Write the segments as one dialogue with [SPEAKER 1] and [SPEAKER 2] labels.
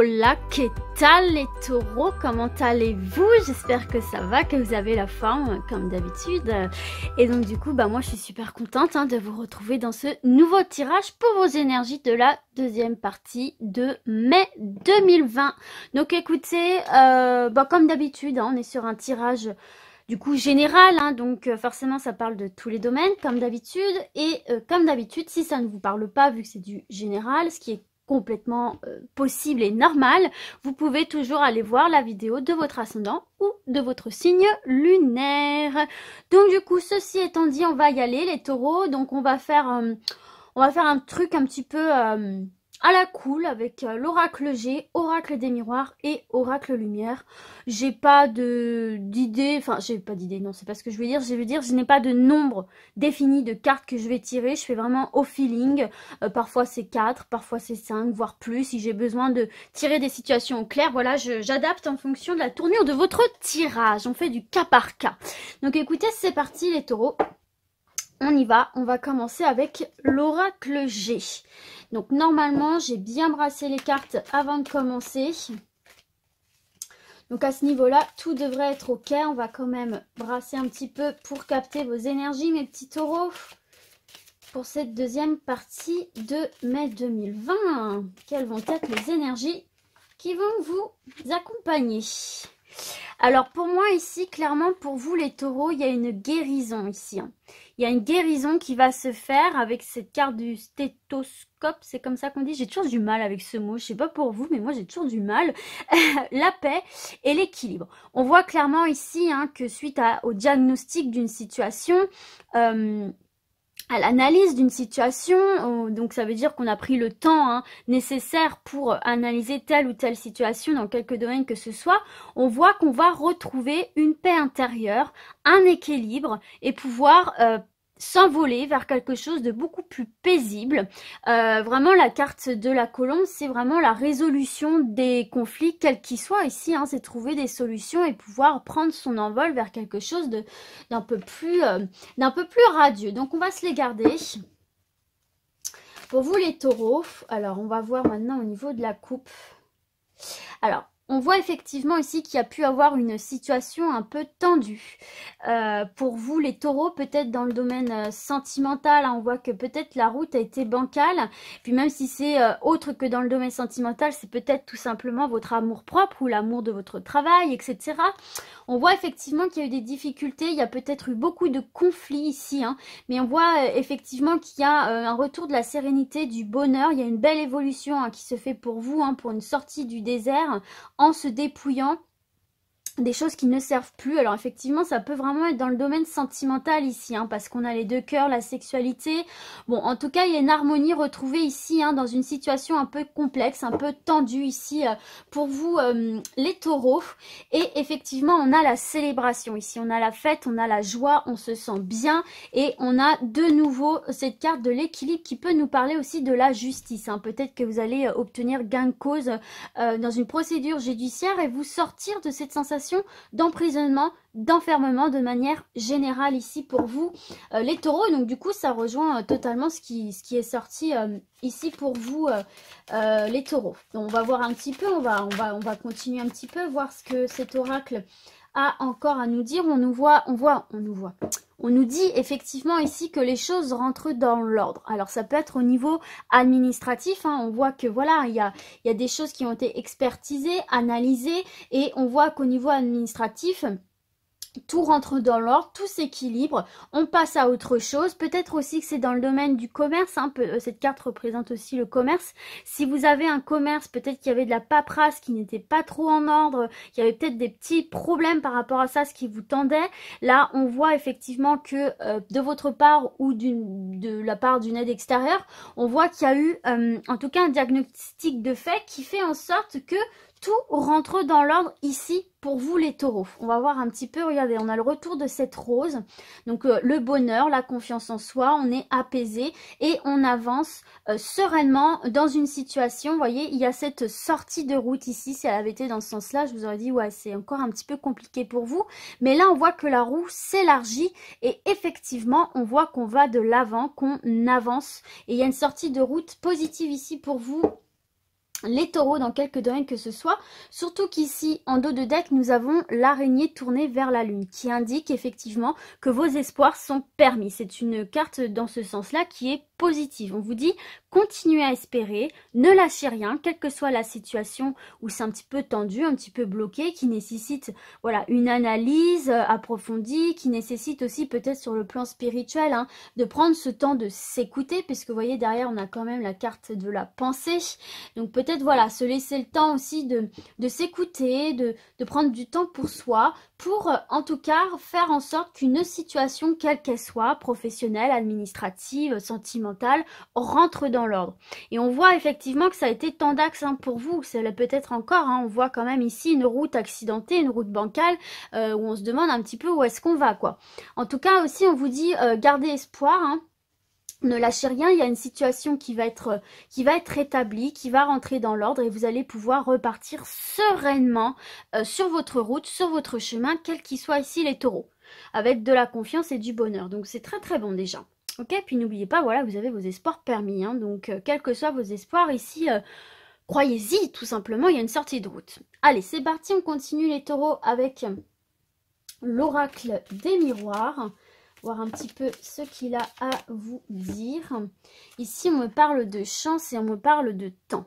[SPEAKER 1] Hola, que tal les taureaux? Comment allez-vous? J'espère que ça va, que vous avez la forme comme d'habitude. Et donc du coup, moi je suis super contente de vous retrouver dans ce nouveau tirage pour vos énergies de la deuxième partie de mai 2020. Donc écoutez, comme d'habitude, on est sur un tirage du coup général, donc forcément ça parle de tous les domaines comme d'habitude. Et comme d'habitude, si ça ne vous parle pas, vu que c'est du général, ce qui est complètement possible et normal, vous pouvez toujours aller voir la vidéo de votre ascendant ou de votre signe lunaire. Donc du coup, ceci étant dit, on va y aller les taureaux. Donc on va faire un truc un petit peu à la cool avec l'oracle G, oracle des miroirs et oracle lumière. J'ai pas d'idée, enfin j'ai pas d'idée, non c'est pas ce que je veux dire, je n'ai pas de nombre défini de cartes que je vais tirer, je fais vraiment au feeling, parfois c'est 4, parfois c'est 5, voire plus, si j'ai besoin de tirer des situations au clair, voilà, j'adapte en fonction de la tournure de votre tirage, on fait du cas par cas. Donc écoutez, c'est parti les taureaux. On y va, on va commencer avec l'oracle G. Donc normalement, j'ai bien brassé les cartes avant de commencer. Donc à ce niveau-là, tout devrait être ok. On va quand même brasser un petit peu pour capter vos énergies, mes petits taureaux. Pour cette deuxième partie de mai 2020. Quelles vont être les énergies qui vont vous accompagner ? Alors pour moi ici, clairement pour vous les taureaux, il y a une guérison ici. Il y a une guérison qui va se faire avec cette carte du stéthoscope, c'est comme ça qu'on dit. J'ai toujours du mal avec ce mot, je sais pas pour vous, mais moi j'ai toujours du mal. La paix et l'équilibre. On voit clairement ici que suite au diagnostic d'une situation, à l'analyse d'une situation, donc ça veut dire qu'on a pris le temps nécessaire pour analyser telle ou telle situation dans quelque domaine que ce soit, on voit qu'on va retrouver une paix intérieure, un équilibre et pouvoir s'envoler vers quelque chose de beaucoup plus paisible. Vraiment la carte de la colombe, c'est vraiment la résolution des conflits, quels qu'ils soient ici, c'est trouver des solutions et pouvoir prendre son envol vers quelque chose d'un peu plus radieux. Donc on va se les garder. Pour vous les taureaux, alors on va voir maintenant au niveau de la coupe. Alors, on voit effectivement ici qu'il y a pu avoir une situation un peu tendue. Pour vous les taureaux, peut-être dans le domaine sentimental, on voit que peut-être la route a été bancale. Puis même si c'est autre que dans le domaine sentimental, c'est peut-être tout simplement votre amour-propre ou l'amour de votre travail, etc. On voit effectivement qu'il y a eu des difficultés, il y a peut-être eu beaucoup de conflits ici, mais on voit effectivement qu'il y a un retour de la sérénité, du bonheur, il y a une belle évolution qui se fait pour vous, pour une sortie du désert, en se dépouillant des choses qui ne servent plus. Alors effectivement ça peut vraiment être dans le domaine sentimental ici, parce qu'on a les deux cœurs, la sexualité. Bon, en tout cas il y a une harmonie retrouvée ici, dans une situation un peu complexe, un peu tendue ici pour vous les taureaux. Et effectivement on a la célébration ici, on a la fête, on a la joie, on se sent bien et on a de nouveau cette carte de l'équilibre qui peut nous parler aussi de la justice. Peut-être que vous allez obtenir gain de cause dans une procédure judiciaire et vous sortir de cette sensation d'emprisonnement, d'enfermement de manière générale ici pour vous les taureaux. Donc du coup ça rejoint totalement ce qui est sorti ici pour vous les taureaux. Donc on va voir un petit peu, on va continuer un petit peu, voir ce que cet oracle a encore à nous dire. On nous dit effectivement ici que les choses rentrent dans l'ordre. Alors ça peut être au niveau administratif, on voit que voilà, il y a des choses qui ont été expertisées, analysées, et on voit qu'au niveau administratif, tout rentre dans l'ordre, tout s'équilibre, on passe à autre chose. Peut-être aussi que c'est dans le domaine du commerce, cette carte représente aussi le commerce. Si vous avez un commerce, peut-être qu'il y avait de la paperasse qui n'était pas trop en ordre, il y avait peut-être des petits problèmes par rapport à ça, ce qui vous tendait. Là, on voit effectivement que de votre part ou de la part d'une aide extérieure, on voit qu'il y a eu en tout cas un diagnostic de fait qui fait en sorte que tout rentre dans l'ordre ici pour vous les taureaux. On va voir un petit peu, regardez, on a le retour de cette rose. Donc le bonheur, la confiance en soi, on est apaisé et on avance sereinement dans une situation. Vous voyez, il y a cette sortie de route ici. Si elle avait été dans ce sens-là, je vous aurais dit, ouais, c'est encore un petit peu compliqué pour vous. Mais là, on voit que la roue s'élargit et effectivement, on voit qu'on va de l'avant, qu'on avance. Et il y a une sortie de route positive ici pour vous les taureaux dans quelque domaine que ce soit, surtout qu'ici en dos de deck nous avons l'araignée tournée vers la lune qui indique effectivement que vos espoirs sont permis. C'est une carte dans ce sens-là qui est positive. On vous dit continuez à espérer, ne lâchez rien, quelle que soit la situation où c'est un petit peu tendu, un petit peu bloqué, qui nécessite voilà une analyse approfondie, qui nécessite aussi peut-être sur le plan spirituel de prendre ce temps de s'écouter, puisque vous voyez derrière on a quand même la carte de la pensée, donc peut-être voilà se laisser le temps aussi de s'écouter, de prendre du temps pour soi, pour en tout cas faire en sorte qu'une situation quelle qu'elle soit, professionnelle, administrative, sentimentale, rentre dans l'ordre. Et on voit effectivement que ça a été tant d'axes pour vous, c'est peut-être encore, on voit quand même ici une route accidentée, une route bancale, où on se demande un petit peu où est-ce qu'on va quoi. En tout cas aussi on vous dit gardez espoir, ne lâchez rien, il y a une situation qui va être rétablie, qui va rentrer dans l'ordre et vous allez pouvoir repartir sereinement sur votre route, sur votre chemin, quel qu'il soit ici les taureaux, avec de la confiance et du bonheur. Donc c'est très très bon déjà. Ok, puis n'oubliez pas, voilà, vous avez vos espoirs permis, donc quels que soient vos espoirs ici, croyez-y tout simplement, il y a une sortie de route. Allez, c'est parti, on continue les taureaux avec l'oracle des miroirs. Voir un petit peu ce qu'il a à vous dire. Ici, on me parle de chance et on me parle de temps.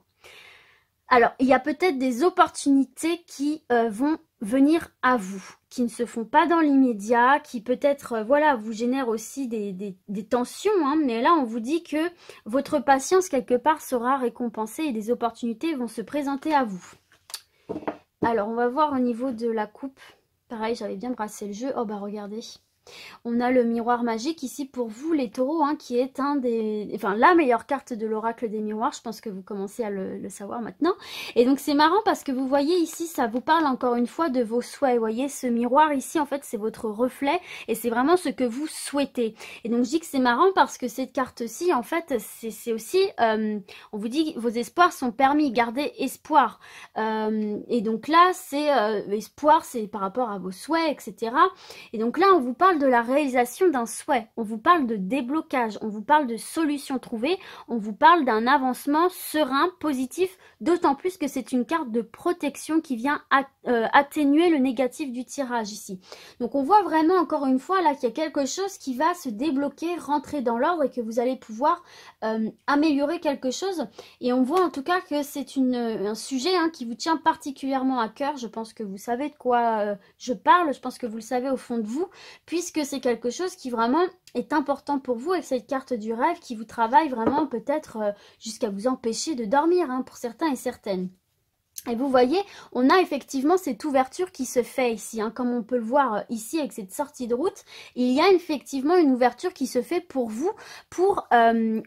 [SPEAKER 1] Alors, il y a peut-être des opportunités qui vont venir à vous, qui ne se font pas dans l'immédiat, qui peut-être, voilà, vous génèrent aussi des tensions, mais là, on vous dit que votre patience, quelque part, sera récompensée et des opportunités vont se présenter à vous. Alors, on va voir au niveau de la coupe. Pareil, j'avais bien brassé le jeu. Oh, bah, regardez. On a le miroir magique ici pour vous les taureaux, qui est la meilleure carte de l'oracle des miroirs. Je pense que vous commencez à le savoir maintenant. Et donc c'est marrant parce que vous voyez ici, ça vous parle encore une fois de vos souhaits. Vous voyez ce miroir ici, en fait c'est votre reflet et c'est vraiment ce que vous souhaitez. Et donc je dis que c'est marrant parce que cette carte-ci, en fait, c'est aussi, on vous dit que vos espoirs sont permis, gardez espoir. Et donc là, c'est espoir, c'est par rapport à vos souhaits, etc. Et donc là, on vous parle de la réalisation d'un souhait, on vous parle de déblocage, on vous parle de solutions trouvées, on vous parle d'un avancement serein, positif, d'autant plus que c'est une carte de protection qui vient atténuer le négatif du tirage ici. Donc on voit vraiment encore une fois là qu'il y a quelque chose qui va se débloquer, rentrer dans l'ordre et que vous allez pouvoir améliorer quelque chose. Et on voit en tout cas que c'est un sujet qui vous tient particulièrement à cœur. Je pense que vous savez de quoi je parle, je pense que vous le savez au fond de vous, puisque c'est quelque chose qui vraiment est important pour vous avec cette carte du rêve qui vous travaille vraiment peut-être jusqu'à vous empêcher de dormir pour certains et certaines. Et vous voyez, on a effectivement cette ouverture qui se fait ici, comme on peut le voir ici avec cette sortie de route. Il y a effectivement une ouverture qui se fait pour vous, pour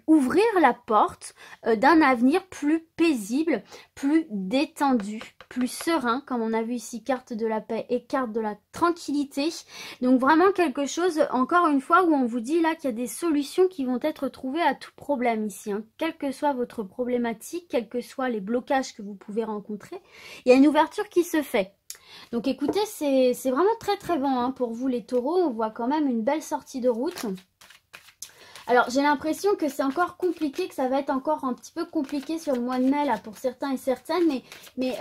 [SPEAKER 1] ouvrir la porte d'un avenir plus paisible, plus détendu, plus serein, comme on a vu ici, carte de la paix et carte de la tranquillité. Donc vraiment quelque chose, encore une fois, où on vous dit là qu'il y a des solutions qui vont être trouvées à tout problème ici, quelle que soit votre problématique, quels que soient les blocages que vous pouvez rencontrer. Il y a une ouverture qui se fait. Donc écoutez, c'est vraiment très très bon pour vous les taureaux. On voit quand même une belle sortie de route. Alors j'ai l'impression que c'est encore compliqué, que ça va être encore un petit peu compliqué sur le mois de mai là pour certains et certaines, mais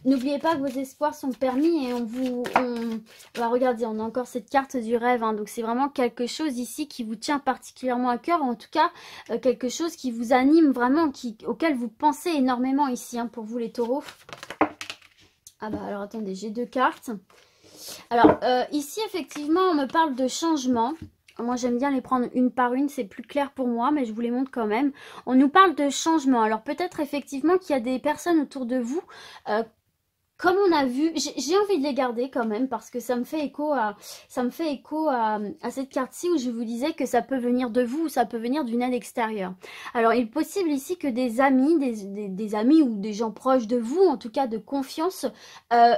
[SPEAKER 1] n'oubliez pas que vos espoirs sont permis et regardez, on a encore cette carte du rêve, donc c'est vraiment quelque chose ici qui vous tient particulièrement à cœur, en tout cas quelque chose qui vous anime vraiment, auquel vous pensez énormément ici pour vous les taureaux. Ah bah alors attendez, j'ai deux cartes. Alors ici effectivement on me parle de changement. Moi, j'aime bien les prendre une par une, c'est plus clair pour moi, mais je vous les montre quand même. On nous parle de changement. Alors, peut-être effectivement qu'il y a des personnes autour de vous, comme on a vu, j'ai envie de les garder quand même parce que ça me fait écho à cette carte-ci où je vous disais que ça peut venir de vous ou ça peut venir d'une aide extérieure. Alors, il est possible ici que des amis, des amis ou des gens proches de vous, en tout cas de confiance,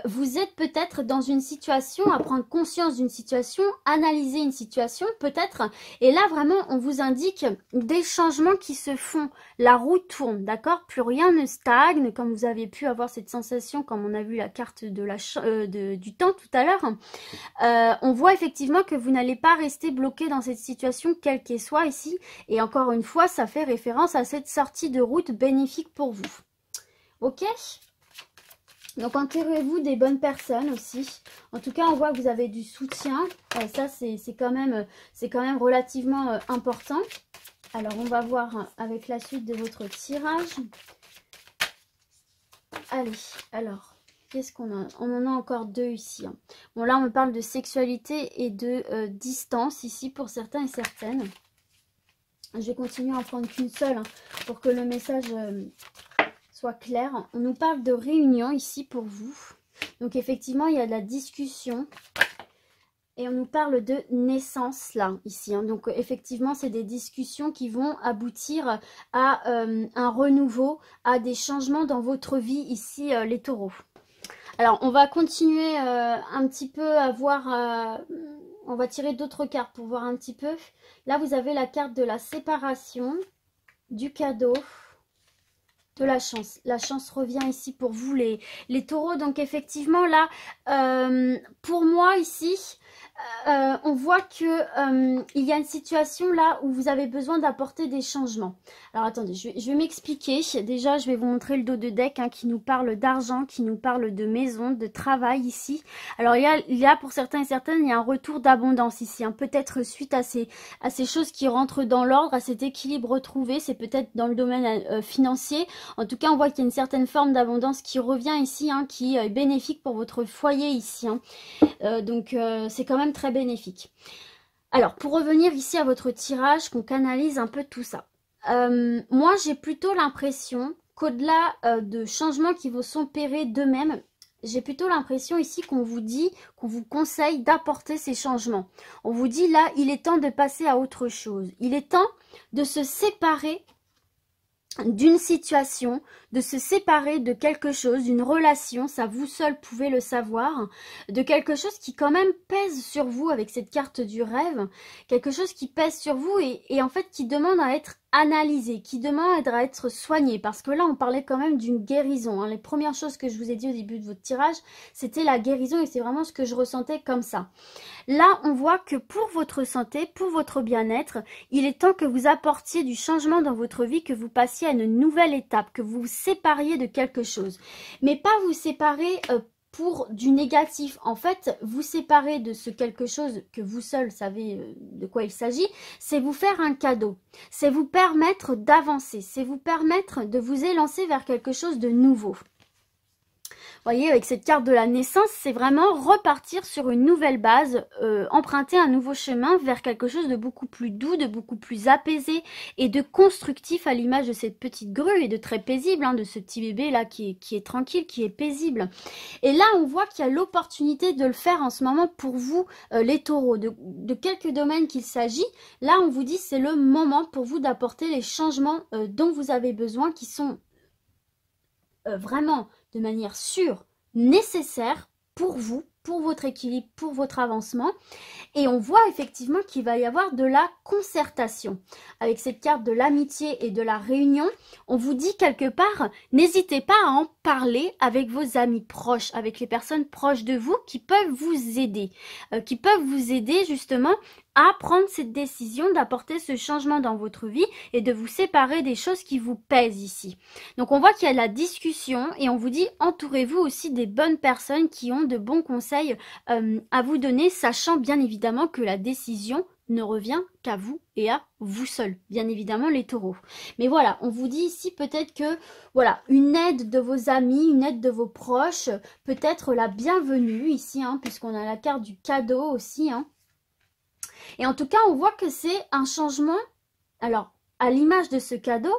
[SPEAKER 1] vous êtes peut-être dans une situation, à prendre conscience d'une situation, analyser une situation peut-être. Et là, vraiment, on vous indique des changements qui se font. La roue tourne, d'accord? Plus rien ne stagne, comme vous avez pu avoir cette sensation, comme on a vu la carte du temps tout à l'heure. On voit effectivement que vous n'allez pas rester bloqué dans cette situation quelle qu'elle soit ici, et encore une fois ça fait référence à cette sortie de route bénéfique pour vous. Ok? Donc entourez-vous des bonnes personnes aussi. En tout cas, on voit que vous avez du soutien. Ça, c'est quand même relativement important. Alors, on va voir avec la suite de votre tirage. Allez, alors, qu'est-ce qu'on a? On en a encore deux ici. Hein. Bon, là, on me parle de sexualité et de distance ici pour certains et certaines. Je vais continuer à en prendre qu'une seule hein, pour que le message soit clair. On nous parle de réunion ici pour vous. Donc, effectivement, il y a de la discussion. Et on nous parle de naissance là, ici. Hein. Donc effectivement, c'est des discussions qui vont aboutir à un renouveau, à des changements dans votre vie ici, les taureaux. Alors, on va continuer un petit peu à voir... on va tirer d'autres cartes pour voir un petit peu. Là, vous avez la carte de la séparation, du cadeau, de la chance. La chance revient ici pour vous, les taureaux. Donc effectivement, là, pour moi ici... on voit que il y a une situation là où vous avez besoin d'apporter des changements. Alors attendez, je vais m'expliquer. Déjà, je vais vous montrer le dos de deck hein, qui nous parle d'argent, qui nous parle de maison, de travail ici. Alors il y a pour certains et certaines, il y a un retour d'abondance ici. Hein, peut-être suite à ces choses qui rentrent dans l'ordre, à cet équilibre retrouvé. C'est peut-être dans le domaine financier. En tout cas, on voit qu'il y a une certaine forme d'abondance qui revient ici, hein, qui est bénéfique pour votre foyer ici. Hein. Donc c'est quand même très bénéfique. Alors pour revenir ici à votre tirage, qu'on canalise un peu tout ça. Moi j'ai plutôt l'impression qu'au-delà de changements qui vous sont opérés d'eux-mêmes, j'ai plutôt l'impression ici qu'on vous dit, qu'on vous conseille d'apporter ces changements. On vous dit là, il est temps de passer à autre chose. Il est temps de se séparer d'une situation, de se séparer de quelque chose, d'une relation, ça vous seul pouvez le savoir, de quelque chose qui quand même pèse sur vous avec cette carte du rêve, quelque chose qui pèse sur vous et en fait qui demande à être analysé, qui demande à être soigné, parce que là on parlait quand même d'une guérison. Hein. Les premières choses que je vous ai dit au début de votre tirage, c'était la guérison et c'est vraiment ce que je ressentais comme ça. Là on voit que pour votre santé, pour votre bien-être, il est temps que vous apportiez du changement dans votre vie, que vous passiez à une nouvelle étape, que vous vous sépariez de quelque chose. Mais pas vous séparer pour du négatif. En fait, vous séparer de ce quelque chose que vous seul savez de quoi il s'agit, c'est vous faire un cadeau. C'est vous permettre d'avancer. C'est vous permettre de vous élancer vers quelque chose de nouveau. Vous voyez, avec cette carte de la naissance, c'est vraiment repartir sur une nouvelle base, emprunter un nouveau chemin vers quelque chose de beaucoup plus doux, de beaucoup plus apaisé et de constructif à l'image de cette petite grue et de très paisible, hein, de ce petit bébé là qui est tranquille, qui est paisible. Et là, on voit qu'il y a l'opportunité de le faire en ce moment pour vous, les taureaux, de quelques domaines qu'il s'agit. Là, on vous dit c'est le moment pour vous d'apporter les changements dont vous avez besoin, qui sont vraiment de manière sûre, nécessaire pour vous, pour votre équilibre, pour votre avancement. Et on voit effectivement qu'il va y avoir de la concertation. Avec cette carte de l'amitié et de la réunion, on vous dit quelque part, n'hésitez pas à en parler avec vos amis proches, avec les personnes proches de vous qui peuvent vous aider. Justement à prendre cette décision d'apporter ce changement dans votre vie et de vous séparer des choses qui vous pèsent ici. Donc on voit qu'il y a de la discussion et on vous dit entourez-vous aussi des bonnes personnes qui ont de bons conseils à vous donner, sachant bien évidemment que la décision ne revient qu'à vous et à vous seul, bien évidemment les taureaux. Mais voilà, on vous dit ici peut-être que voilà, une aide de vos amis, une aide de vos proches, peut-être la bienvenue ici, hein, puisqu'on a la carte du cadeau aussi, hein. Et en tout cas, on voit que c'est un changement, alors à l'image de ce cadeau,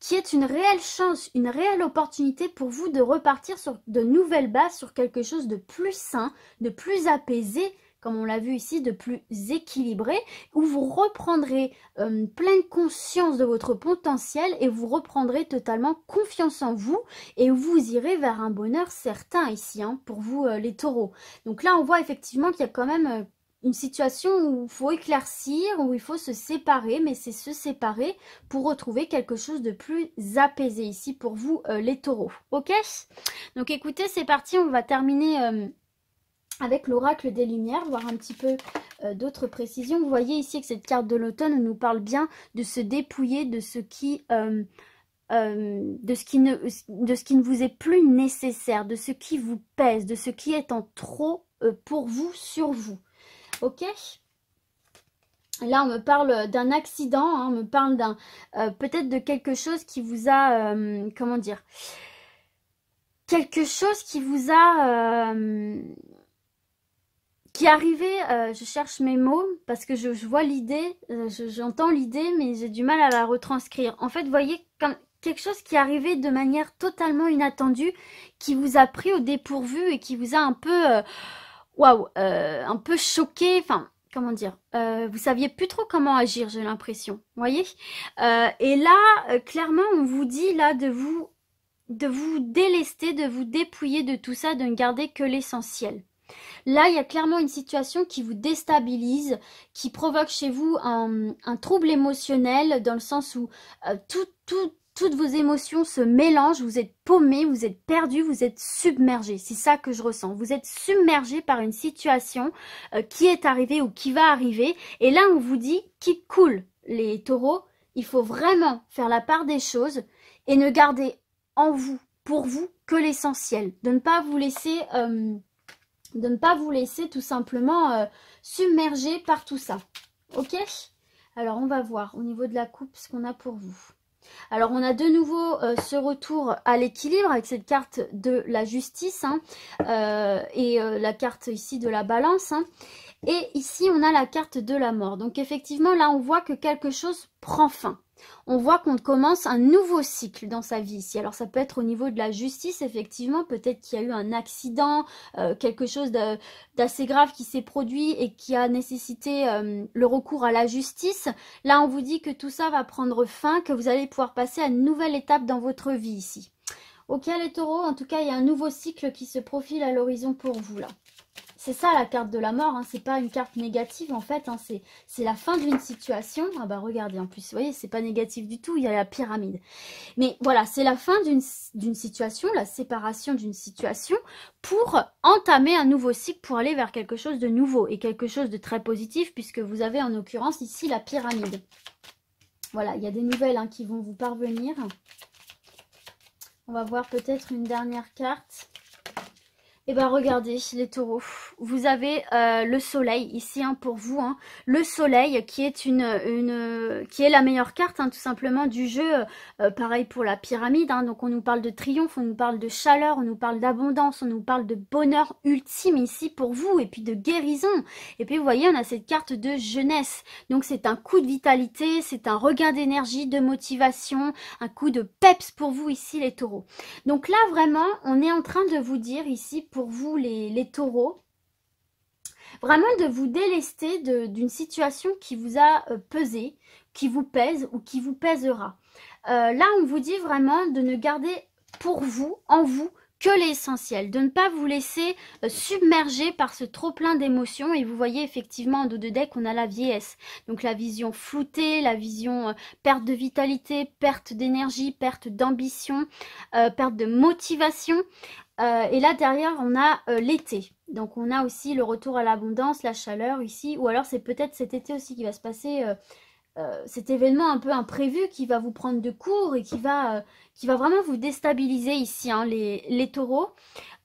[SPEAKER 1] qui est une réelle chance, une réelle opportunité pour vous de repartir sur de nouvelles bases, sur quelque chose de plus sain, de plus apaisé, comme on l'a vu ici, de plus équilibré, où vous reprendrez pleine conscience de votre potentiel et vous reprendrez totalement confiance en vous et où vous irez vers un bonheur certain ici, hein, pour vous les taureaux. Donc là, on voit effectivement qu'il y a quand même une situation où il faut éclaircir, où il faut se séparer, mais c'est se séparer pour retrouver quelque chose de plus apaisé ici pour vous les taureaux. Ok? Donc écoutez, c'est parti, on va terminer avec l'oracle des lumières, voir un petit peu d'autres précisions. Vous voyez ici que cette carte de l'automne nous parle bien de se dépouiller de ce qui de ce qui ne vous est plus nécessaire, de ce qui vous pèse, de ce qui est en trop pour vous, sur vous. Ok? Là, on me parle d'un accident, hein, on me parle d'un peut-être de quelque chose qui vous a, comment dire, quelque chose qui vous a, qui est arrivé, je cherche mes mots, parce que je vois l'idée, j'entends l'idée, mais j'ai du mal à la retranscrire. En fait, vous voyez, comme quelque chose qui est arrivé de manière totalement inattendue, qui vous a pris au dépourvu et qui vous a un peu, waouh, un peu choqué, enfin... Comment dire, vous saviez plus trop comment agir, j'ai l'impression, vous voyez. Et là, clairement, on vous dit là de vous délester, de vous dépouiller de tout ça, de ne garder que l'essentiel. Là, il y a clairement une situation qui vous déstabilise, qui provoque chez vous un trouble émotionnel, dans le sens où toutes vos émotions se mélangent, vous êtes paumé, vous êtes perdu, vous êtes submergé. C'est ça que je ressens. Vous êtes submergé par une situation qui est arrivée ou qui va arriver. Et là, on vous dit, keep cool, les taureaux. Il faut vraiment faire la part des choses et ne garder en vous, pour vous, que l'essentiel. De ne pas vous laisser... de ne pas vous laisser tout simplement submerger par tout ça. Ok? Alors, on va voir au niveau de la coupe ce qu'on a pour vous. Alors, on a de nouveau ce retour à l'équilibre avec cette carte de la justice, hein, et la carte ici de la balance. Hein. Et ici, on a la carte de la mort. Donc, effectivement, là, on voit que quelque chose prend fin. On voit qu'on commence un nouveau cycle dans sa vie ici. Alors, ça peut être au niveau de la justice, effectivement. Peut-être qu'il y a eu un accident, quelque chose d'assez grave qui s'est produit et qui a nécessité le recours à la justice. Là, on vous dit que tout ça va prendre fin, que vous allez pouvoir passer à une nouvelle étape dans votre vie ici. Ok, les taureaux, en tout cas, il y a un nouveau cycle qui se profile à l'horizon pour vous, là. C'est ça la carte de la mort, hein. C'est pas une carte négative en fait, hein. C'est la fin d'une situation. Ah bah regardez, en plus, vous voyez, c'est pas négatif du tout, il y a la pyramide. Mais voilà, c'est la fin d'une situation, la séparation d'une situation pour entamer un nouveau cycle, pour aller vers quelque chose de nouveau et quelque chose de très positif puisque vous avez en l'occurrence ici la pyramide. Voilà, il y a des nouvelles hein, qui vont vous parvenir. On va voir peut-être une dernière carte. Et bien regardez les taureaux, vous avez le soleil ici hein, pour vous, hein. Le soleil qui est qui est la meilleure carte hein, tout simplement du jeu, pareil pour la pyramide, hein. Donc on nous parle de triomphe, on nous parle de chaleur, on nous parle d'abondance, on nous parle de bonheur ultime ici pour vous et puis de guérison. Et puis vous voyez on a cette carte de jeunesse, donc c'est un coup de vitalité, c'est un regain d'énergie, de motivation, un coup de peps pour vous ici les taureaux. Donc là vraiment on est en train de vous dire ici pour vous les taureaux, vraiment de vous délester d'une situation qui vous a pesé, qui vous pèse ou qui vous pèsera. Là on vous dit vraiment de ne garder pour vous, en vous, que l'essentiel, de ne pas vous laisser submerger par ce trop plein d'émotions. Et vous voyez effectivement en dos de deck on a la vieillesse, donc la vision floutée, la vision perte de vitalité, perte d'énergie, perte d'ambition, perte de motivation. Et là derrière on a l'été, donc on a aussi le retour à l'abondance, la chaleur ici, ou alors c'est peut-être cet été aussi qui va se passer cet événement un peu imprévu qui va vous prendre de court et qui va vraiment vous déstabiliser ici hein, les taureaux.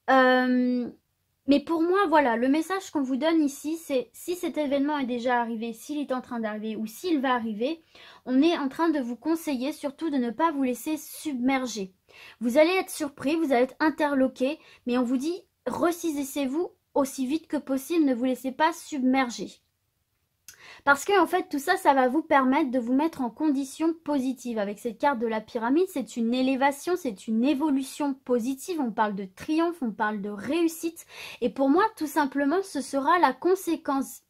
[SPEAKER 1] Mais pour moi voilà, le message qu'on vous donne ici c'est si cet événement est déjà arrivé, s'il est en train d'arriver ou s'il va arriver, on est en train de vous conseiller surtout de ne pas vous laisser submerger. Vous allez être surpris, vous allez être interloqué, mais on vous dit ressaisissez-vous aussi vite que possible, ne vous laissez pas submerger. Parce que en fait tout ça, ça va vous permettre de vous mettre en condition positive. Avec cette carte de la pyramide, c'est une élévation, c'est une évolution positive. On parle de triomphe, on parle de réussite. Et pour moi, tout simplement, ce sera la conséquence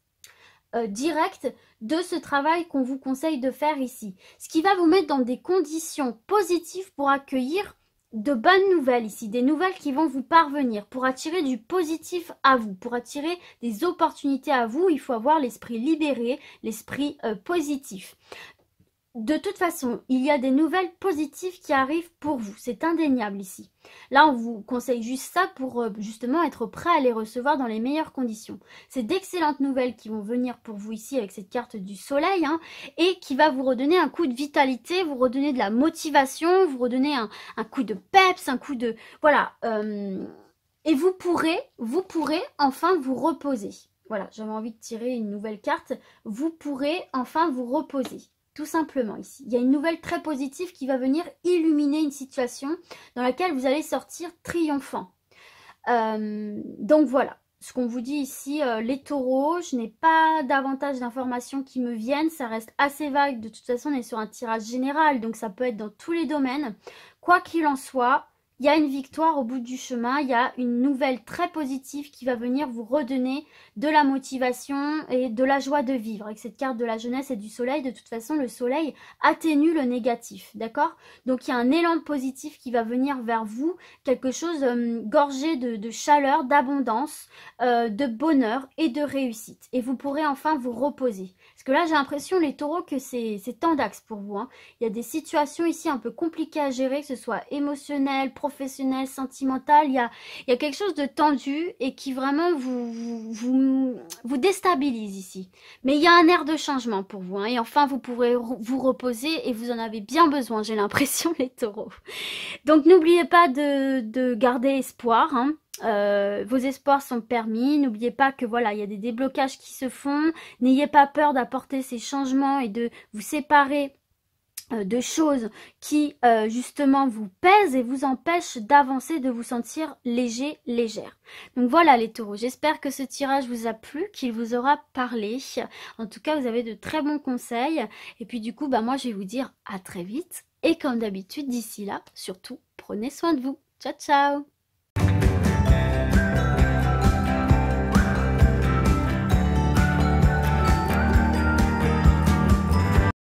[SPEAKER 1] directe de ce travail qu'on vous conseille de faire ici. Ce qui va vous mettre dans des conditions positives pour accueillir de bonnes nouvelles ici, des nouvelles qui vont vous parvenir, pour attirer du positif à vous, pour attirer des opportunités à vous, il faut avoir l'esprit libéré, l'esprit positif. de toute façon, il y a des nouvelles positives qui arrivent pour vous. C'est indéniable ici. Là, on vous conseille juste ça pour justement être prêt à les recevoir dans les meilleures conditions. C'est d'excellentes nouvelles qui vont venir pour vous ici avec cette carte du soleil hein, et qui va vous redonner un coup de vitalité, vous redonner de la motivation, vous redonner un coup de peps, un coup de... Voilà. Et vous pourrez enfin vous reposer. Voilà, j'avais envie de tirer une nouvelle carte. Vous pourrez enfin vous reposer. Tout simplement ici. Il y a une nouvelle très positive qui va venir illuminer une situation dans laquelle vous allez sortir triomphant. Donc voilà, ce qu'on vous dit ici, les taureaux, je n'ai pas davantage d'informations qui me viennent, ça reste assez vague. De toute façon, on est sur un tirage général, donc ça peut être dans tous les domaines. Quoi qu'il en soit, il y a une victoire au bout du chemin, il y a une nouvelle très positive qui va venir vous redonner de la motivation et de la joie de vivre. Avec cette carte de la jeunesse et du soleil, de toute façon, le soleil atténue le négatif, d'accord? Donc, il y a un élan positif qui va venir vers vous, quelque chose gorgé de chaleur, d'abondance, de bonheur et de réussite. Et vous pourrez enfin vous reposer. Parce que là, j'ai l'impression, les taureaux, que c'est tendax pour vous. Hein. Il y a des situations ici un peu compliquées à gérer, que ce soit émotionnel, professionnel, sentimental. Il y a quelque chose de tendu et qui vraiment vous déstabilise ici. Mais il y a un air de changement pour vous. Hein. Et enfin, vous pourrez vous reposer et vous en avez bien besoin, j'ai l'impression, les taureaux. Donc, n'oubliez pas de garder espoir. Hein. Vos espoirs sont permis, n'oubliez pas que voilà, il y a des déblocages qui se font, n'ayez pas peur d'apporter ces changements et de vous séparer de choses qui justement vous pèsent et vous empêchent d'avancer, de vous sentir léger, légère. Donc voilà les taureaux, j'espère que ce tirage vous a plu, qu'il vous aura parlé. En tout cas, vous avez de très bons conseils et puis du coup, bah moi je vais vous dire à très vite et comme d'habitude d'ici là, surtout prenez soin de vous. Ciao ciao.